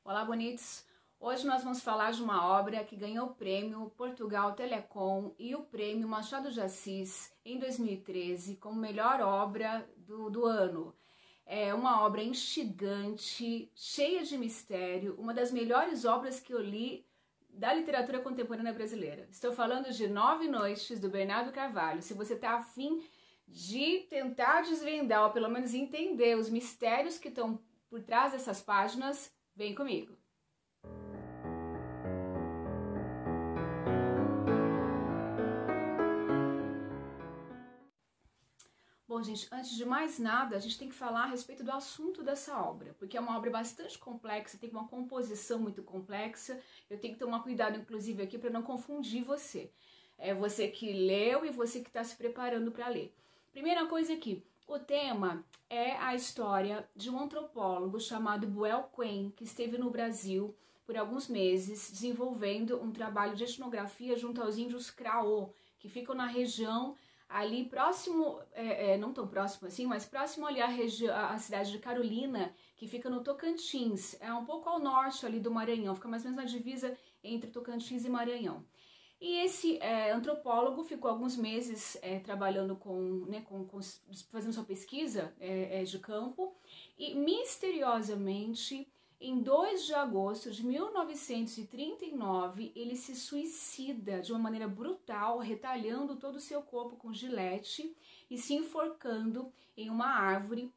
Olá, bonitos! Hoje nós vamos falar de uma obra que ganhou o prêmio Portugal Telecom e o prêmio Machado de Assis em 2013 como melhor obra do ano. É uma obra instigante, cheia de mistério, uma das melhores obras que eu li da literatura contemporânea brasileira. Estou falando de Nove Noites, do Bernardo Carvalho. Se você está afim de tentar desvendar, ou pelo menos entender os mistérios que estão por trás dessas páginas, vem comigo. Bom, gente, antes de mais nada, a gente tem que falar a respeito do assunto dessa obra, porque é uma obra bastante complexa, tem uma composição muito complexa. Eu tenho que tomar cuidado, inclusive, aqui para não confundir você. É você que leu e você que está se preparando para ler. Primeira coisa aqui, o tema é a história de um antropólogo chamado Buell Quinn, que esteve no Brasil por alguns meses desenvolvendo um trabalho de etnografia junto aos índios Craô, que ficam na região ali próximo, não tão próximo assim, mas próximo ali à cidade de Carolina, que fica no Tocantins, é um pouco ao norte ali do Maranhão, fica mais ou menos na divisa entre Tocantins e Maranhão. E esse antropólogo ficou alguns meses trabalhando fazendo sua pesquisa de campo, e misteriosamente, em 2 de agosto de 1939, ele se suicida de uma maneira brutal, retalhando todo o seu corpo com gilete e se enforcando em uma árvore.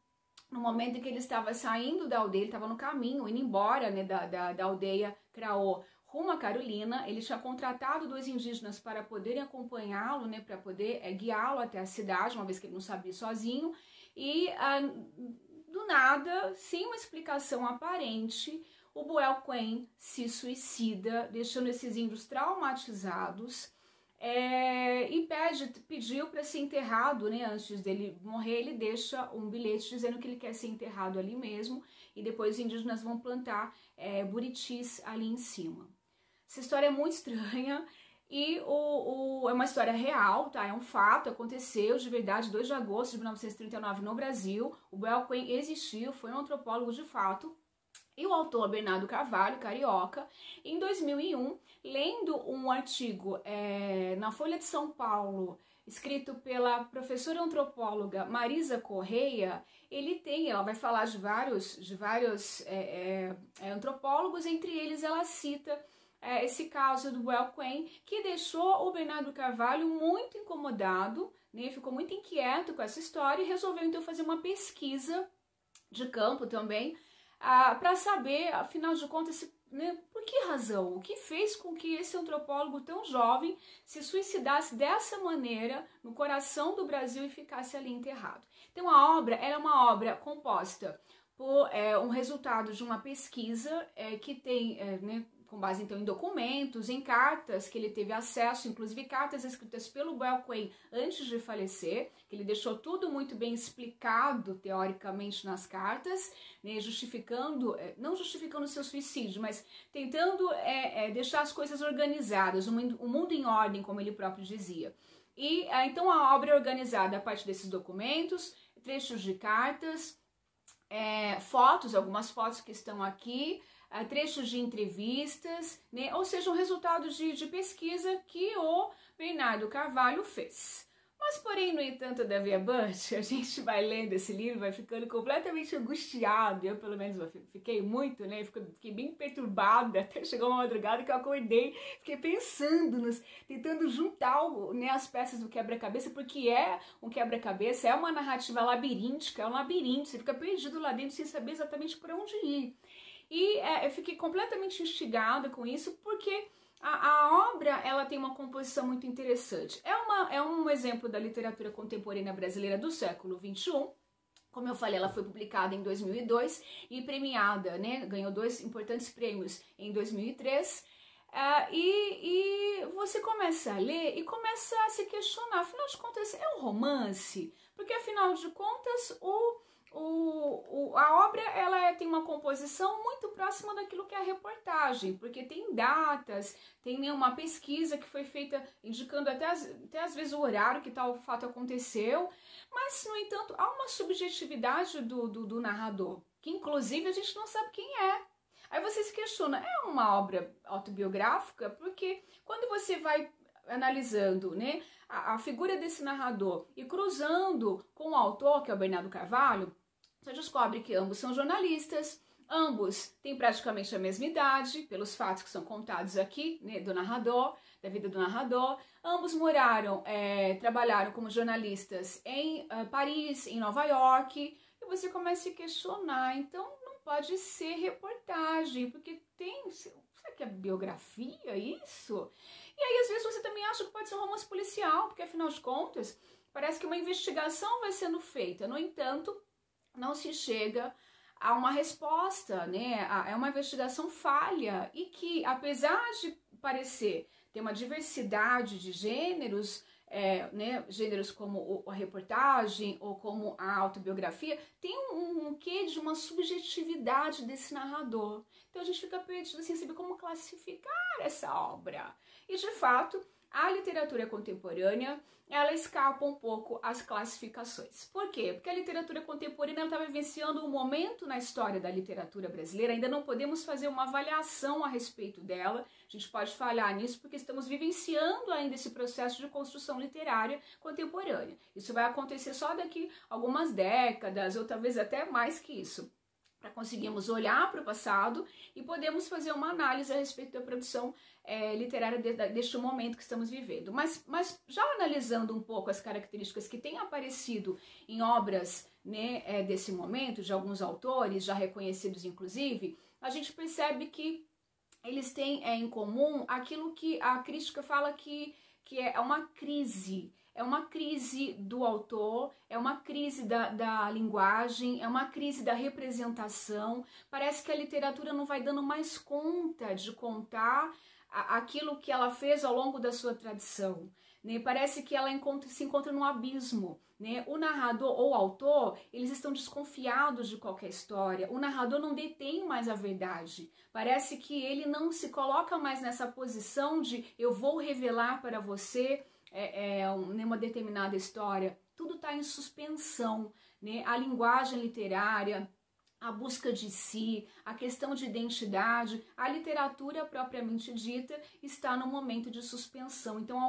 No momento em que ele estava saindo da aldeia, ele estava no caminho, indo embora da aldeia Craô rumo a Carolina. Ele tinha contratado 2 indígenas para poderem acompanhá-lo, para poder guiá-lo até a cidade, uma vez que ele não sabia ir sozinho. E do nada, sem uma explicação aparente, o Buell Quinn se suicida, deixando esses índios traumatizados, e pediu para ser enterrado, antes dele morrer. Ele deixa um bilhete dizendo que ele quer ser enterrado ali mesmo, e depois os indígenas vão plantar buritis ali em cima. Essa história é muito estranha e é uma história real, tá? É um fato, aconteceu de verdade, 2 de agosto de 1939 no Brasil. O Buell Quinn existiu, foi um antropólogo de fato. E o autor Bernardo Carvalho, carioca, em 2001, lendo um artigo na Folha de São Paulo, escrito pela professora antropóloga Marisa Correia, ela vai falar de vários antropólogos, entre eles ela cita esse caso do Buell Quinn, que deixou o Bernardo Carvalho muito incomodado, ficou muito inquieto com essa história e resolveu então fazer uma pesquisa de campo também, para saber, afinal de contas, por que razão, o que fez com que esse antropólogo tão jovem se suicidasse dessa maneira no coração do Brasil e ficasse ali enterrado. Então a obra é uma obra composta por um resultado de uma pesquisa que tem, com base então em documentos, em cartas que ele teve acesso, inclusive cartas escritas pelo Buell Quinn antes de falecer, que ele deixou tudo muito bem explicado teoricamente nas cartas, justificando, não justificando o seu suicídio, mas tentando deixar as coisas organizadas, o mundo em ordem, como ele próprio dizia. E então a obra é organizada a partir desses documentos, trechos de cartas, fotos, algumas fotos que estão aqui, trechos de entrevistas, ou seja, um resultado de pesquisa que o Bernardo Carvalho fez. Mas, porém, no entanto, todavia, Butch, a gente vai lendo esse livro, vai ficando completamente angustiado. Eu, pelo menos, fiquei muito, fiquei bem perturbada, até chegou uma madrugada que eu acordei, fiquei pensando, tentando juntar as peças do quebra-cabeça, porque é um quebra-cabeça, é uma narrativa labiríntica, é um labirinto, você fica perdido lá dentro sem saber exatamente para onde ir. E eu fiquei completamente instigada com isso, porque a obra ela tem uma composição muito interessante. É um exemplo da literatura contemporânea brasileira do século XXI. Como eu falei, ela foi publicada em 2002 e premiada, ganhou 2 importantes prêmios em 2003. E você começa a ler e começa a se questionar, afinal de contas, é um romance? Porque, afinal de contas, a obra ela tem uma composição muito próxima daquilo que é a reportagem, porque tem datas, tem uma pesquisa que foi feita indicando até às vezes o horário que tal fato aconteceu, mas, no entanto, há uma subjetividade do narrador, que inclusive a gente não sabe quem é. Aí você se questiona, é uma obra autobiográfica? Porque quando você vai analisando, né, a figura desse narrador e cruzando com o autor, que é o Bernardo Carvalho, você descobre que ambos são jornalistas, ambos têm praticamente a mesma idade, pelos fatos que são contados aqui, né, do narrador, da vida do narrador. Ambos moraram, trabalharam como jornalistas em Paris, em Nova York, e você começa a se questionar, então não pode ser reportagem, porque tem, será que é biografia isso? E aí às vezes você também acha que pode ser um romance policial, porque afinal de contas, parece que uma investigação vai sendo feita, no entanto, não se chega a uma resposta, né? É uma investigação falha e que, apesar de parecer ter uma diversidade de gêneros, né, gêneros como a reportagem ou como a autobiografia, tem um quê de uma subjetividade desse narrador. Então a gente fica perdido assim, saber como classificar essa obra. E de fato, a literatura contemporânea, ela escapa um pouco às classificações. Por quê? Porque a literatura contemporânea está vivenciando um momento na história da literatura brasileira, ainda não podemos fazer uma avaliação a respeito dela, a gente pode falhar nisso porque estamos vivenciando ainda esse processo de construção literária contemporânea. Isso vai acontecer só daqui a algumas décadas, ou talvez até mais que isso, para conseguirmos olhar para o passado e podemos fazer uma análise a respeito da produção literária deste momento que estamos vivendo. Mas já analisando um pouco as características que têm aparecido em obras, né, desse momento, de alguns autores, já reconhecidos inclusive, a gente percebe que eles têm em comum aquilo que a crítica fala que é uma crise. É uma crise do autor, é uma crise da linguagem, é uma crise da representação. Parece que a literatura não vai dando mais conta de contar aquilo que ela fez ao longo da sua tradição. Né? Parece que ela se encontra num abismo. Né? O narrador ou o autor, eles estão desconfiados de qualquer história. O narrador não detém mais a verdade. Parece que ele não se coloca mais nessa posição de eu vou revelar para você uma determinada história. Tudo está em suspensão. Né? A linguagem literária, a busca de si, a questão de identidade, a literatura propriamente dita está no momento de suspensão. Então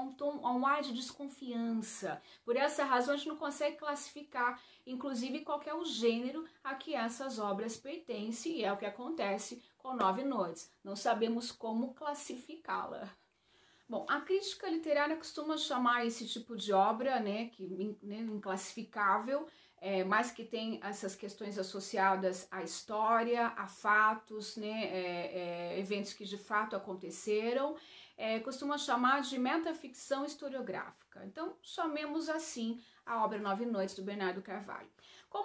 há um ar de desconfiança. Por essa razão a gente não consegue classificar, inclusive, qual é o gênero a que essas obras pertencem, e é o que acontece com Nove Noites. Não sabemos como classificá-la. Bom, a crítica literária costuma chamar esse tipo de obra, né, inclassificável, mas que tem essas questões associadas à história, a fatos, né, eventos que de fato aconteceram, costuma chamar de metaficção historiográfica. Então, chamemos assim a obra Nove Noites, do Bernardo Carvalho.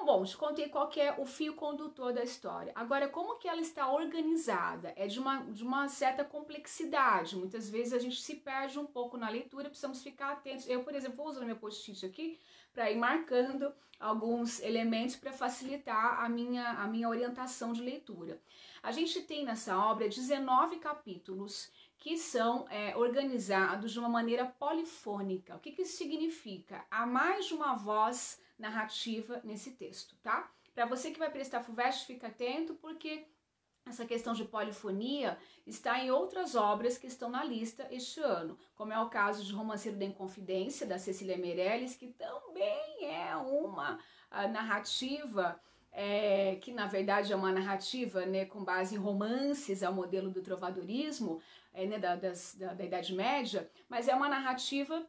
Bom, te contei qual que é o fio condutor da história. Agora, como que ela está organizada? É de uma certa complexidade. Muitas vezes a gente se perde um pouco na leitura, precisamos ficar atentos. Eu, por exemplo, vou usando meu post-it aqui para ir marcando alguns elementos para facilitar a minha orientação de leitura. A gente tem nessa obra 19 capítulos que são organizados de uma maneira polifônica. O que isso significa? Há mais de uma voz narrativa nesse texto, tá? Para você que vai prestar FUVEST, fica atento, porque essa questão de polifonia está em outras obras que estão na lista este ano, como é o caso de Romanceiro da Inconfidência, da Cecília Meirelles, que também é uma narrativa, que na verdade é uma narrativa, né, com base em romances, ao modelo do trovadorismo, né, da Idade Média, mas é uma narrativa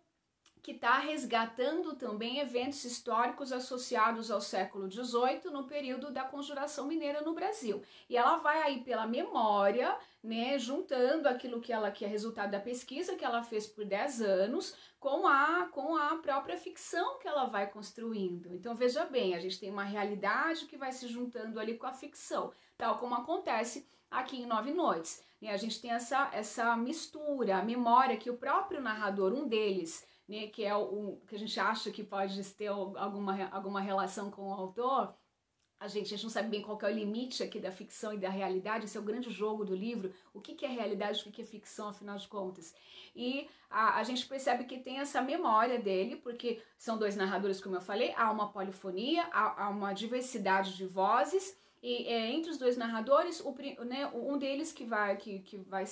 que está resgatando também eventos históricos associados ao século XVIII, no período da Conjuração Mineira no Brasil. E ela vai aí pela memória, né, juntando aquilo que é resultado da pesquisa que ela fez por 10 anos, com a própria ficção que ela vai construindo. Então, veja bem, a gente tem uma realidade que vai se juntando ali com a ficção, tal como acontece aqui em Nove Noites. E a gente tem essa mistura, a memória que o próprio narrador, um deles, né, que é o que a gente acha que pode ter alguma relação com o autor, a gente não sabe bem qual que é o limite aqui da ficção e da realidade. Esse é o grande jogo do livro, o que é realidade, o que é ficção, afinal de contas. E a gente percebe que tem essa memória dele, porque são dois narradores, como eu falei, há uma polifonia, há uma diversidade de vozes, E entre os dois narradores, um deles que vai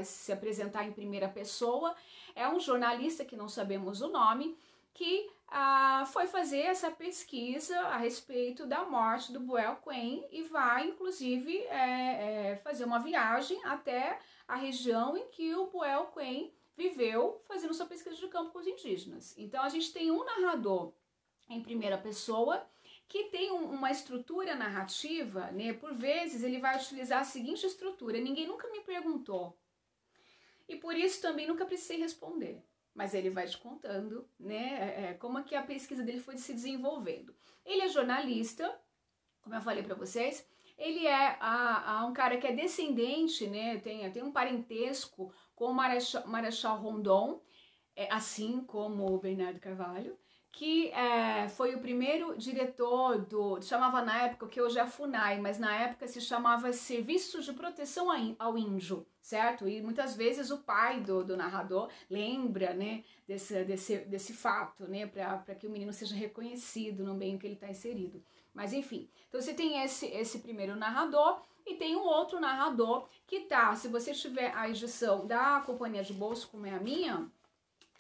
se apresentar em primeira pessoa é um jornalista que não sabemos o nome, que foi fazer essa pesquisa a respeito da morte do Buell Quinn e vai, inclusive, fazer uma viagem até a região em que o Buell Quinn viveu, fazendo sua pesquisa de campo com os indígenas. Então, a gente tem um narrador em primeira pessoa que tem uma estrutura narrativa, né? Por vezes ele vai utilizar a seguinte estrutura: ninguém nunca me perguntou e por isso também nunca precisei responder, mas ele vai te contando, né, como é que a pesquisa dele foi se desenvolvendo. Ele é jornalista, como eu falei para vocês, ele é um cara que é descendente, né, tem um parentesco com o Marechal Rondon, assim como o Bernardo Carvalho, que foi o primeiro diretor chamava na época, que hoje é a FUNAI, mas na época se chamava Serviço de Proteção ao Índio, certo? E muitas vezes o pai do narrador lembra, né, desse fato, né, para que o menino seja reconhecido no meio em que ele está inserido. Mas enfim, então você tem esse primeiro narrador e tem um outro narrador que tá, se você tiver a edição da Companhia de Bolso, como é a minha,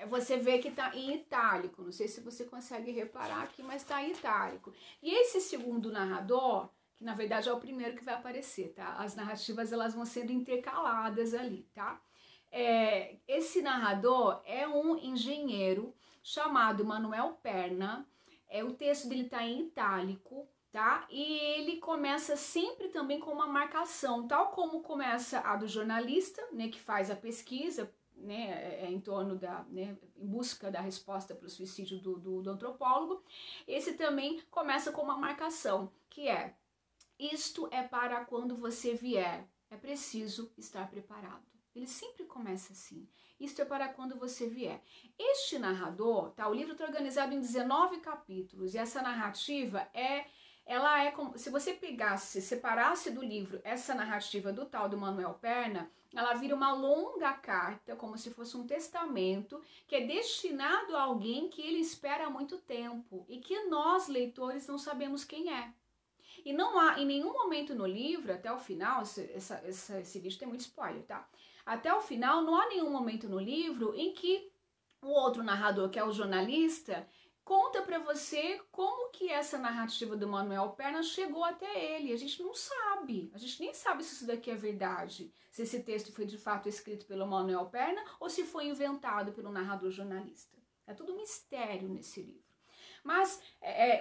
você vê que tá em itálico, não sei se você consegue reparar aqui, mas tá em itálico. E esse segundo narrador, que na verdade é o primeiro que vai aparecer, tá? As narrativas, elas vão sendo intercaladas ali, tá? Esse narrador é um engenheiro chamado Manuel Perna, o texto dele tá em itálico, tá? E ele começa sempre também com uma marcação, tal como começa a do jornalista, né, que faz a pesquisa, né, em torno em busca da resposta para o suicídio do antropólogo. Esse também começa com uma marcação, que é: isto é para quando você vier, é preciso estar preparado. Ele sempre começa assim: isto é para quando você vier. Este narrador, tá? O livro está organizado em 19 capítulos e essa narrativa ela é como se você separasse do livro essa narrativa do tal do Manuel Perna, ela vira uma longa carta, como se fosse um testamento, que é destinado a alguém que ele espera há muito tempo e que nós, leitores, não sabemos quem é. E não há em nenhum momento no livro, até o final, esse vídeo tem muito spoiler, tá? Até o final, não há nenhum momento no livro em que o outro narrador, que é o jornalista, conta para você como que essa narrativa do Manuel Perna chegou até ele. A gente não sabe, a gente nem sabe se isso daqui é verdade, se esse texto foi de fato escrito pelo Manuel Perna ou se foi inventado pelo narrador jornalista. É tudo um mistério nesse livro. Mas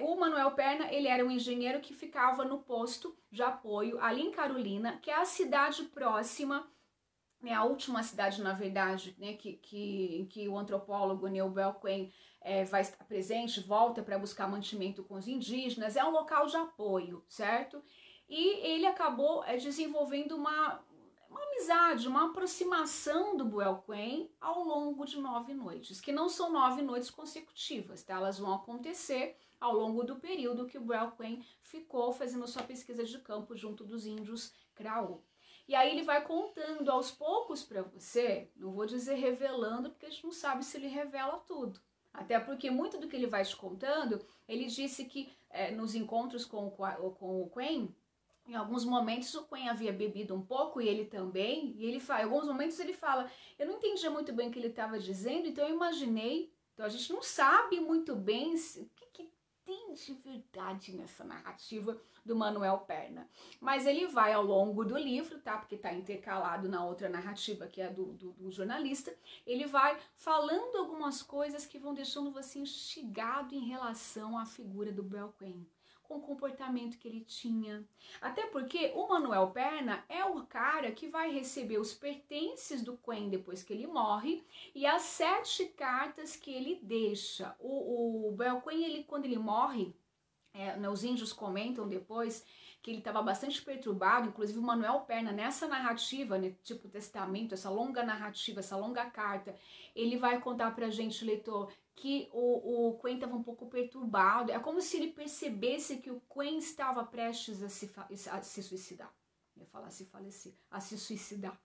o Manuel Perna, ele era um engenheiro que ficava no posto de apoio ali em Carolina, que é a cidade próxima, né, a última cidade, na verdade, né, que o antropólogo Neil Buell Quinn vai estar presente, volta para buscar mantimento com os indígenas. É um local de apoio, certo? E ele acabou desenvolvendo uma amizade, uma aproximação do Buell Quinn ao longo de 9 noites, que não são 9 noites consecutivas, tá? Elas vão acontecer ao longo do período que o Buell Quinn ficou fazendo sua pesquisa de campo junto dos índios Kraô. E aí ele vai contando aos poucos para você, não vou dizer revelando, porque a gente não sabe se ele revela tudo. Até porque muito do que ele vai te contando, ele disse que nos encontros com o Quinn, em alguns momentos o Quinn havia bebido um pouco e ele também, e em alguns momentos ele fala: eu não entendia muito bem o que ele estava dizendo, então eu imaginei. Então a gente não sabe muito bem o que tem de verdade nessa narrativa do Manuel Perna. Mas ele vai ao longo do livro, tá? Porque tá intercalado na outra narrativa, que é do jornalista. Ele vai falando algumas coisas que vão deixando você instigado em relação à figura do Buell Quinn, com o comportamento que ele tinha. Até porque o Manuel Perna é o cara que vai receber os pertences do Quinn depois que ele morre e as 7 cartas que ele deixa. O Buell Quinn, quando ele morre, os índios comentam depois que ele estava bastante perturbado, inclusive o Manuel Perna, nessa narrativa, né, tipo testamento, essa longa narrativa, essa longa carta, ele vai contar pra gente, leitor, que o Quinn estava um pouco perturbado. É como se ele percebesse que o Quinn estava prestes a se suicidar. Eu ia falar se falecer, a se suicidar.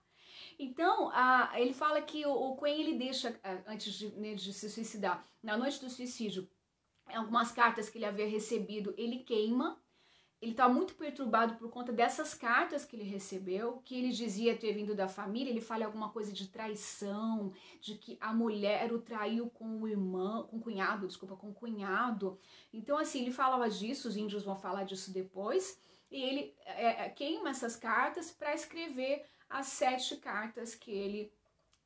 Então, ele fala que o Quinn, ele deixa, antes de se suicidar, na noite do suicídio, algumas cartas que ele havia recebido, ele queima. ele está muito perturbado por conta dessas cartas que ele recebeu, que ele dizia ter vindo da família. Ele fala alguma coisa de traição, de que a mulher o traiu com o irmão, com o cunhado, desculpa, com o cunhado. Então, assim, ele falava disso, os índios vão falar disso depois, e ele queima essas cartas para escrever as 7 cartas que ele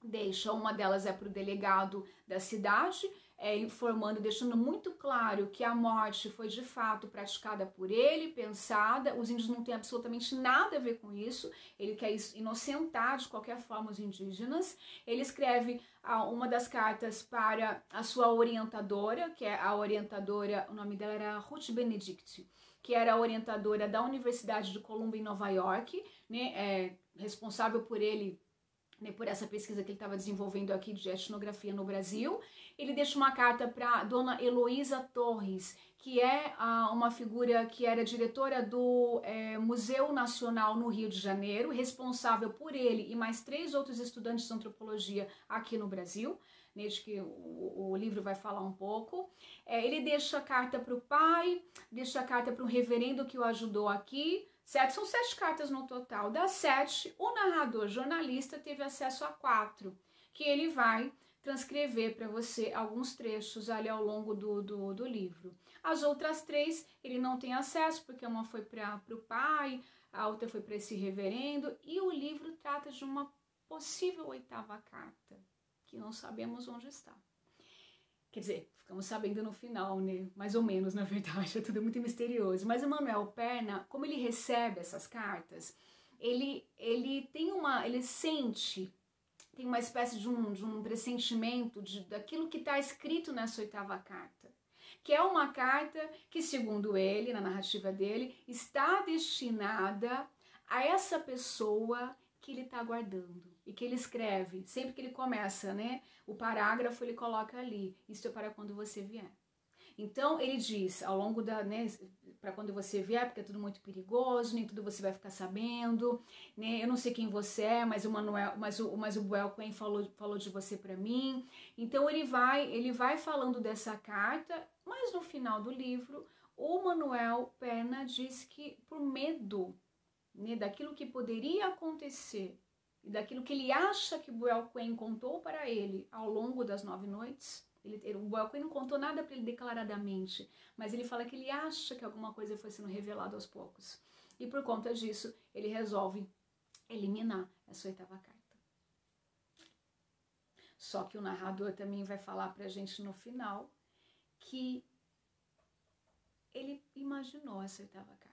deixa. Uma delas é para o delegado da cidade, informando, deixando muito claro que a morte foi de fato praticada por ele, pensada. Os índios não têm absolutamente nada a ver com isso. Ele quer inocentar de qualquer forma os indígenas. Ele escreve uma das cartas para a sua orientadora, que é a orientadora, o nome dela era Ruth Benedict, que era a orientadora da Universidade de Columbia em Nova York, né, responsável por ele, né, por essa pesquisa que ele estava desenvolvendo aqui de etnografia no Brasil. Ele deixa uma carta para dona Heloísa Torres, que é uma figura que era diretora do Museu Nacional no Rio de Janeiro, responsável por ele e mais 3 outros estudantes de antropologia aqui no Brasil, desde que o livro vai falar um pouco. Ele deixa a carta para o pai, deixa a carta para um reverendo que o ajudou aqui, certo? São 7 cartas no total. Das 7, o narrador jornalista teve acesso a 4, que ele vai transcrever para você alguns trechos ali ao longo do livro. As outras 3 ele não tem acesso, porque uma foi para o pai, a outra foi para esse reverendo, e o livro trata de uma possível 8ª carta, que não sabemos onde está. Quer dizer, ficamos sabendo no final, né? Mais ou menos, na verdade, é tudo muito misterioso. Mas o Manuel Perna, como ele recebe essas cartas, ele sente, tem uma espécie de um pressentimento daquilo que está escrito nessa 8ª carta, que é uma carta que, segundo ele, na narrativa dele, está destinada a essa pessoa que ele está aguardando e que ele escreve, sempre que ele começa, né, o parágrafo ele coloca ali, isso é para quando você vier. Então ele diz, ao longo né, para quando você vier, porque é tudo muito perigoso, nem tudo você vai ficar sabendo, né, eu não sei quem você é, mas o Buell Quinn falou de você para mim. Então ele vai falando dessa carta, mas no final do livro, o Manuel Perna diz que por medo, né, daquilo que poderia acontecer e daquilo que ele acha que Buell Quinn contou para ele ao longo das 9 noites, o Buell Quinn não contou nada para ele declaradamente, mas ele fala que ele acha que alguma coisa foi sendo revelada aos poucos. E por conta disso, ele resolve eliminar essa 8ª carta. Só que o narrador também vai falar pra gente no final que ele imaginou essa 8ª carta.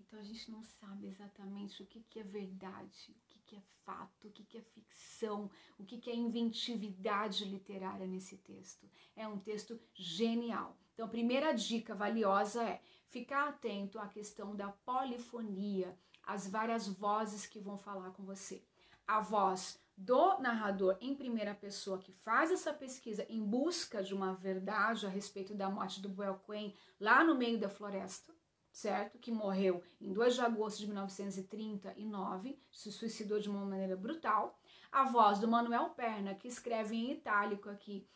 Então a gente não sabe exatamente o que é verdade, o que é fato, o que é ficção, o que é inventividade literária nesse texto. É um texto genial. Então a primeira dica valiosa é ficar atento à questão da polifonia, as várias vozes que vão falar com você. A voz do narrador em primeira pessoa que faz essa pesquisa em busca de uma verdade a respeito da morte do Buell Quinn lá no meio da floresta, certo? Que morreu em 2 de agosto de 1939, se suicidou de uma maneira brutal. A voz do Manuel Perna, que escreve em itálico aqui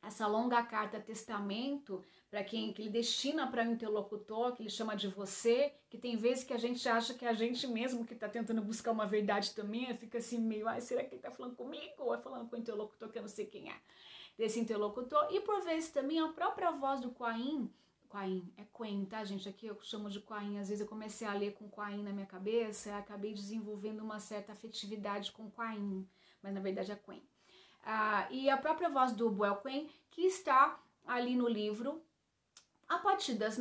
essa longa carta testamento, para quem que ele destina para o interlocutor, que ele chama de você, que tem vezes que a gente acha que é a gente mesmo que está tentando buscar uma verdade também, fica assim meio, será que ele está falando comigo ou é falando com o interlocutor que eu não sei quem é, desse interlocutor? E por vezes também a própria voz do Quain, é Quain, tá, gente? Aqui eu chamo de Quain. Às vezes eu comecei a ler com Quain na minha cabeça e acabei desenvolvendo uma certa afetividade com Quain, mas na verdade é Quain. E a própria voz do Buell Quinn, que está ali no livro, a partir das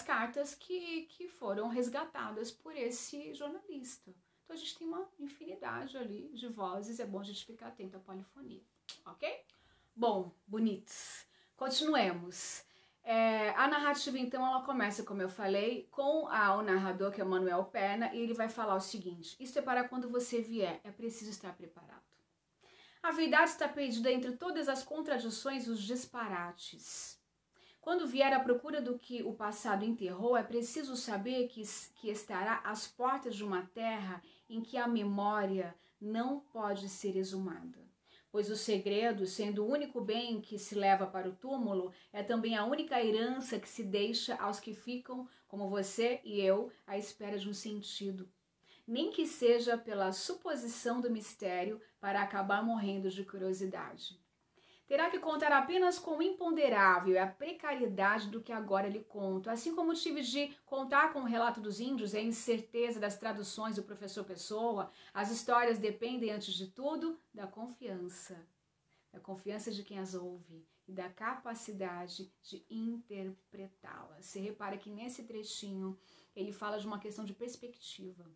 cartas que foram resgatadas por esse jornalista. Então a gente tem uma infinidade ali de vozes, é bom a gente ficar atento à polifonia, ok? Bom, bonitos. Continuemos. A narrativa, então, ela começa, como eu falei, com o narrador, que é o Manuel Perna, e ele vai falar o seguinte: isso é para quando você vier, é preciso estar preparado. A verdade está perdida entre todas as contradições e os disparates. Quando vier à procura do que o passado enterrou, é preciso saber que estará às portas de uma terra em que a memória não pode ser exumada. pois o segredo, sendo o único bem que se leva para o túmulo, é também a única herança que se deixa aos que ficam, como você e eu, à espera de um sentido. Nem que seja pela suposição do mistério para acabar morrendo de curiosidade. Terá que contar apenas com o imponderável e a precariedade do que agora lhe conto, assim como tive de contar com o relato dos índios e a incerteza das traduções do professor Pessoa. As histórias dependem, antes de tudo, da confiança de quem as ouve e da capacidade de interpretá-las. Você repara que nesse trechinho ele fala de uma questão de perspectiva.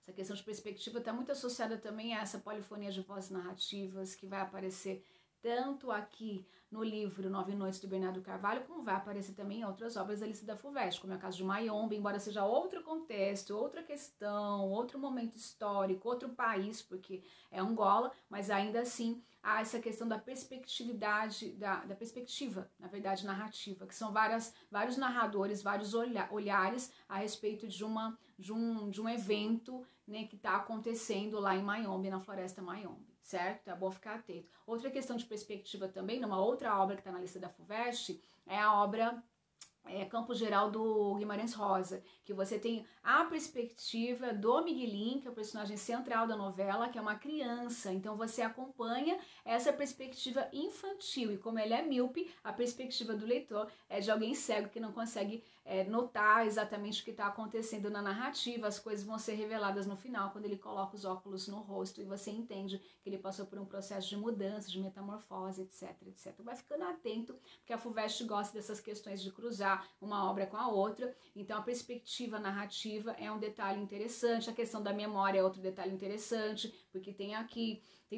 Essa questão de perspectiva está muito associada também a essa polifonia de vozes narrativas que vai aparecer tanto aqui no livro Nove Noites, do Bernardo Carvalho, como vai aparecer também em outras obras da lista da FUVEST, como é o caso de Mayombe, embora seja outro contexto, outra questão, outro momento histórico, outro país, porque é Angola, mas ainda assim há essa questão da perspectividade, da perspectiva, na verdade, narrativa, que são vários narradores, vários olhares a respeito de um evento, né, que está acontecendo lá em Mayombe, na floresta Mayombe. Certo? Tá bom ficar atento. Outra questão de perspectiva também, numa outra obra que está na lista da FUVEST, é a obra Campo Geral do Guimarães Rosa, que você tem a perspectiva do Miguelinho, que é o personagem central da novela, que é uma criança, então você acompanha essa perspectiva infantil, e como ele é míope, a perspectiva do leitor é de alguém cego que não consegue notar exatamente o que está acontecendo na narrativa. As coisas vão ser reveladas no final, quando ele coloca os óculos no rosto e você entende que ele passou por um processo de mudança, de metamorfose, etc, etc. Vai ficando atento, porque a FUVEST gosta dessas questões de cruzar uma obra com a outra, então a perspectiva narrativa é um detalhe interessante, a questão da memória é outro detalhe interessante, porque tem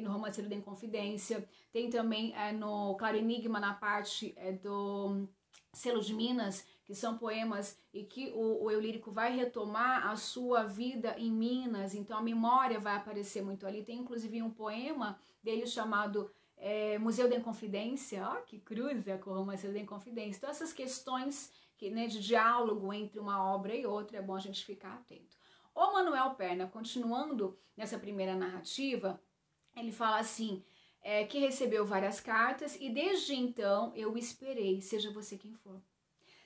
no Romanceiro da Inconfidência, tem também no Claro Enigma, na parte do Selo de Minas, que são poemas e que o eu lírico vai retomar a sua vida em Minas, então a memória vai aparecer muito ali. Tem inclusive um poema dele chamado Museu da Inconfidência, que cruza com o Romanceiro da Inconfidência. Então essas questões de diálogo entre uma obra e outra, é bom a gente ficar atento. O Manuel Perna, continuando nessa primeira narrativa, ele fala assim, que recebeu várias cartas e desde então eu esperei, seja você quem for.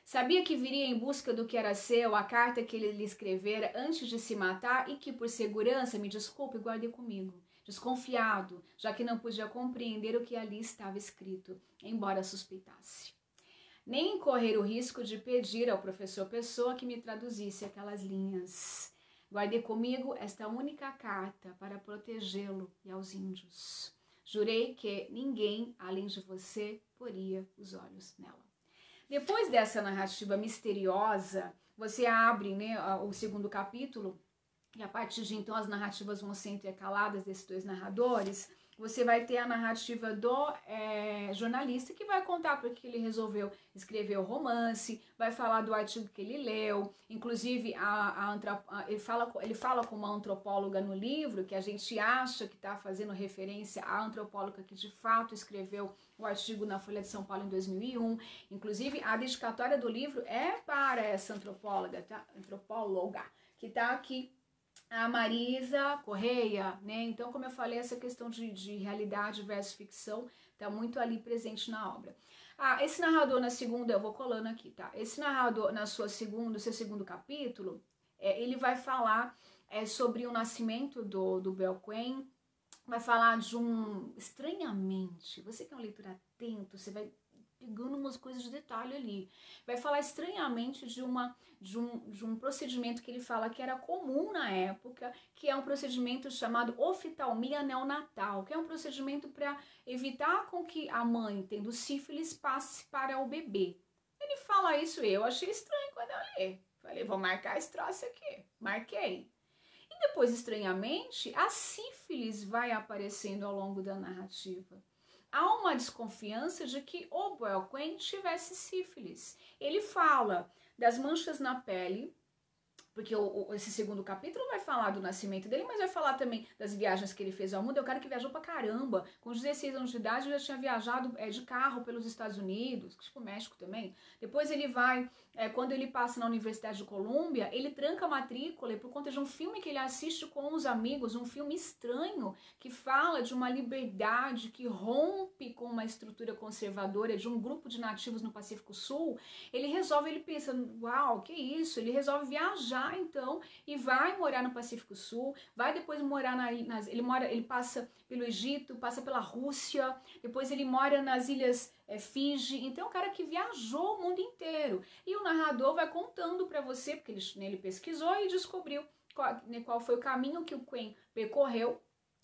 Sabia que viria em busca do que era seu, a carta que ele lhe escrevera antes de se matar e que, por segurança, me desculpe, guardei comigo. Desconfiado, já que não podia compreender o que ali estava escrito, embora suspeitasse. Nem correr o risco de pedir ao professor Pessoa que me traduzisse aquelas linhas. Guardei comigo esta única carta para protegê-lo e aos índios. Jurei que ninguém, além de você, poria os olhos nela. Depois dessa narrativa misteriosa, você abre, né, o segundo capítulo, e a partir de então as narrativas vão ser intercaladas desses dois narradores. Você vai ter a narrativa do jornalista, que vai contar porque ele resolveu escrever o romance, vai falar do artigo que ele leu, inclusive ele fala com uma antropóloga no livro, que a gente acha que está fazendo referência à antropóloga que de fato escreveu o artigo na Folha de São Paulo em 2001. Inclusive, a dedicatória do livro é para essa antropóloga, tá? Antropóloga, que está aqui, a Marisa Correia, né? Então, como eu falei, essa questão de realidade versus ficção está muito ali presente na obra. Esse narrador na segunda, eu vou colando aqui, tá? Esse narrador seu segundo capítulo, ele vai falar sobre o nascimento do Belquém, vai falar de estranhamente, você que é um leitor atento, você vai pegando umas coisas de detalhe ali. Vai falar estranhamente de um procedimento que ele fala que era comum na época, que é um procedimento chamado oftalmia neonatal, que é um procedimento para evitar com que a mãe, tendo sífilis, passe para o bebê. Ele fala isso, eu achei estranho quando eu li. Falei, vou marcar esse troço aqui. Marquei. E depois, estranhamente, a sífilis vai aparecendo ao longo da narrativa. Há uma desconfiança de que o Belquém tivesse sífilis. Ele fala das manchas na pele, Porque esse segundo capítulo vai falar do nascimento dele, mas vai falar também das viagens que ele fez ao mundo. É o cara que viajou pra caramba. Com 16 anos de idade, já tinha viajado de carro pelos Estados Unidos, tipo México também. Depois ele vai, quando ele passa na Universidade de Colômbia, ele tranca a matrícula e por conta de um filme que ele assiste com os amigos, um filme estranho, que fala de uma liberdade que rompe com uma estrutura conservadora de um grupo de nativos no Pacífico Sul, ele pensa, uau, que isso? Ele resolve viajar então e vai morar no Pacífico Sul, vai depois morar ele passa pelo Egito, passa pela Rússia, depois ele mora nas ilhas Fiji. Então é um cara que viajou o mundo inteiro e o narrador vai contando para você, porque ele pesquisou e descobriu qual foi o caminho que o Quen percorreu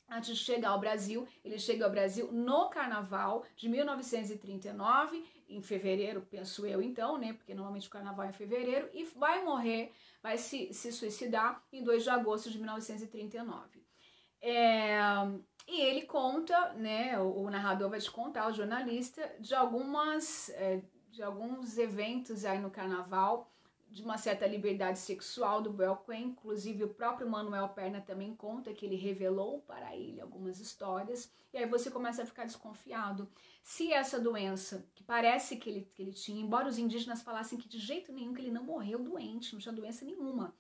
antes de chegar ao Brasil. Ele chega ao Brasil no Carnaval de 1939, em fevereiro, penso eu então, né? Porque normalmente o Carnaval é em fevereiro, e vai morrer, vai se suicidar em 2 de agosto de 1939. E ele conta, né? O narrador vai te contar, o jornalista, de alguns eventos aí no Carnaval, de uma certa liberdade sexual do Belquen. Inclusive o próprio Manuel Perna também conta que ele revelou para ele algumas histórias, e aí você começa a ficar desconfiado se essa doença, que parece que ele tinha, embora os indígenas falassem que de jeito nenhum, que ele não morreu doente, não tinha doença nenhuma,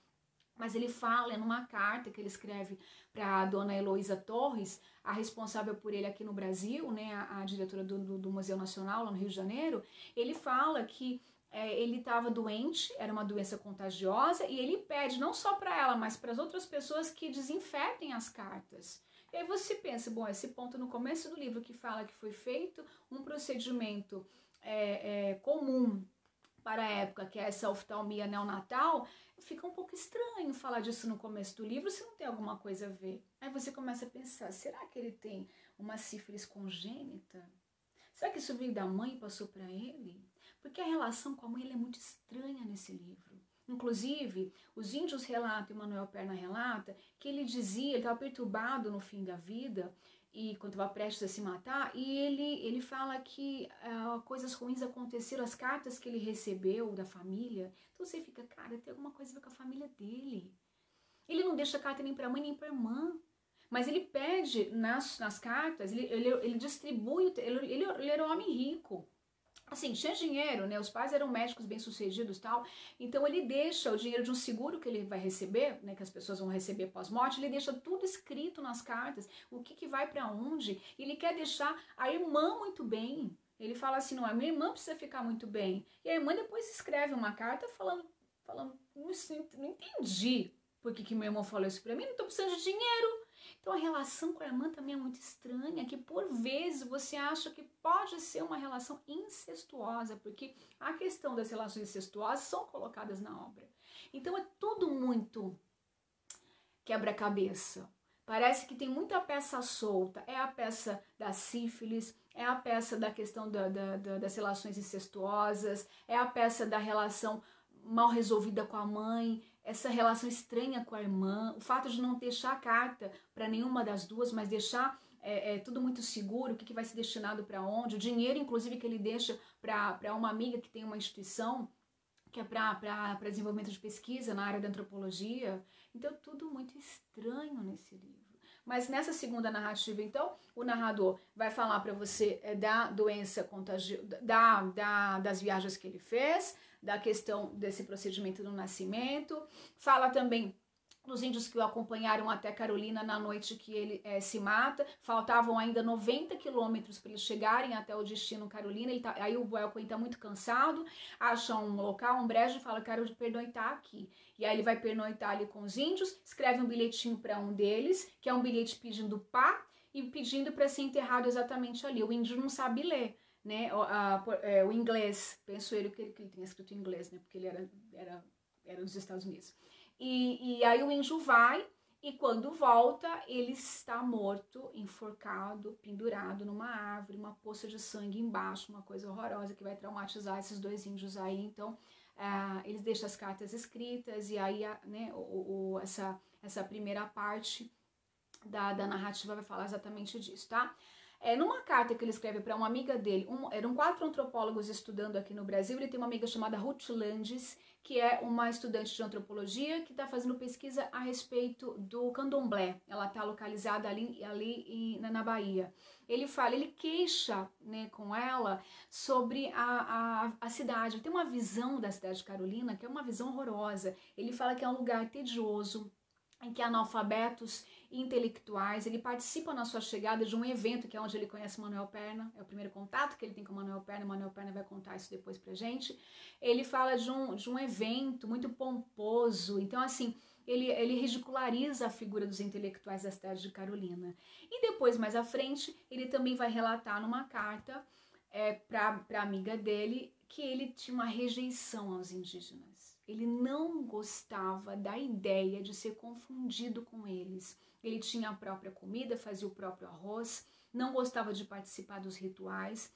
mas ele fala numa carta que ele escreve para a dona Heloísa Torres, a responsável por ele aqui no Brasil, né, a diretora do Museu Nacional lá no Rio de Janeiro. Ele fala que ele estava doente, era uma doença contagiosa, e ele pede não só para ela, mas para as outras pessoas que desinfetem as cartas. E aí você pensa, bom, esse ponto no começo do livro que fala que foi feito um procedimento comum para a época, que é essa oftalmia neonatal, fica um pouco estranho falar disso no começo do livro se não tem alguma coisa a ver. Aí você começa a pensar, será que ele tem uma sífilis congênita? Será que isso veio da mãe e passou para ele? Porque a relação com a mãe é muito estranha nesse livro. Inclusive, os índios relatam, e Manuel Perna relata, que ele dizia, ele estava perturbado no fim da vida, e quando estava prestes a se matar, e ele fala que coisas ruins aconteceram, as cartas que ele recebeu da família. Então você fica, cara, tem alguma coisa a ver com a família dele. Ele não deixa carta nem para a mãe nem para a irmã. Mas ele pede nas cartas, ele distribui, ele era um homem rico. Assim, tinha dinheiro, né? Os pais eram médicos bem-sucedidos e tal. Então ele deixa o dinheiro de um seguro que ele vai receber, né? Que as pessoas vão receber pós-morte. Ele deixa tudo escrito nas cartas, o que vai para onde. Ele quer deixar a irmã muito bem. Ele fala assim, não, a minha irmã precisa ficar muito bem. E a irmã depois escreve uma carta falando não entendi por que meu irmão falou isso para mim, não tô precisando de dinheiro. Então a relação com a irmã também é muito estranha, que por vezes você acha que pode ser uma relação incestuosa, porque a questão das relações incestuosas são colocadas na obra. Então é tudo muito quebra-cabeça. Parece que tem muita peça solta. É a peça da sífilis, é a peça da questão das relações incestuosas, é a peça da relação mal resolvida com a mãe, essa relação estranha com a irmã, o fato de não deixar carta para nenhuma das duas, mas deixar tudo muito seguro, o que vai ser destinado para onde, o dinheiro, inclusive, que ele deixa para uma amiga que tem uma instituição, que é para desenvolvimento de pesquisa na área da antropologia. Então, tudo muito estranho nesse livro. Mas nessa segunda narrativa, então, o narrador vai falar para você da doença contagiosa, das viagens que ele fez, da questão desse procedimento do nascimento, fala também dos índios que o acompanharam até Carolina na noite que ele se mata. Faltavam ainda 90 quilômetros para eles chegarem até o destino Carolina. Aí o Belquen está muito cansado, acha um local, um brejo, e fala, quero pernoitar aqui. E aí ele vai pernoitar ali com os índios, escreve um bilhetinho para um deles, que é um bilhete pedindo pá, e pedindo para ser enterrado exatamente ali. O índio não sabe ler, né? O inglês, penso ele que ele tenha escrito em inglês, né? Porque ele era dos Estados Unidos. E aí o índio vai, e quando volta, ele está morto, enforcado, pendurado numa árvore, uma poça de sangue embaixo, uma coisa horrorosa que vai traumatizar esses dois índios aí. Então, eles deixam as cartas escritas, e aí né, essa primeira parte da narrativa vai falar exatamente disso, tá? Numa carta que ele escreve para uma amiga dele, eram 4 antropólogos estudando aqui no Brasil, ele tem uma amiga chamada Ruth Landes, que é uma estudante de antropologia que está fazendo pesquisa a respeito do candomblé. Ela está localizada na Bahia. Ele queixa, né, com ela sobre a cidade. Ele tem uma visão da cidade de Carolina que é uma visão horrorosa. Ele fala que é um lugar tedioso, em que analfabetos intelectuais, ele participa na sua chegada de um evento que é onde ele conhece Manuel Perna, é o primeiro contato que ele tem com Manuel Perna vai contar isso depois pra gente. Ele fala de um evento muito pomposo, então assim, ele ridiculariza a figura dos intelectuais da cidade de Carolina. E depois, mais à frente, ele também vai relatar numa carta para a amiga dele que ele tinha uma rejeição aos indígenas. Ele não gostava da ideia de ser confundido com eles. Ele tinha a própria comida, fazia o próprio arroz, não gostava de participar dos rituais,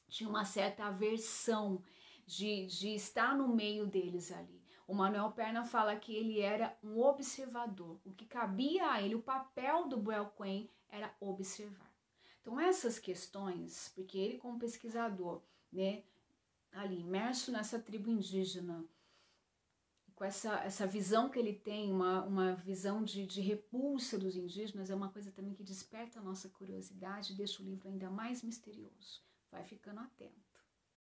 tinha uma certa aversão de estar no meio deles ali. O Manuel Perna fala que ele era um observador. O que cabia a ele, o papel do Boelquém era observar. Então essas questões, porque ele como pesquisador, né, ali imerso nessa tribo indígena, com essa visão que ele tem, uma visão de repulsa dos indígenas, é uma coisa também que desperta a nossa curiosidade e deixa o livro ainda mais misterioso. Vai ficando atento.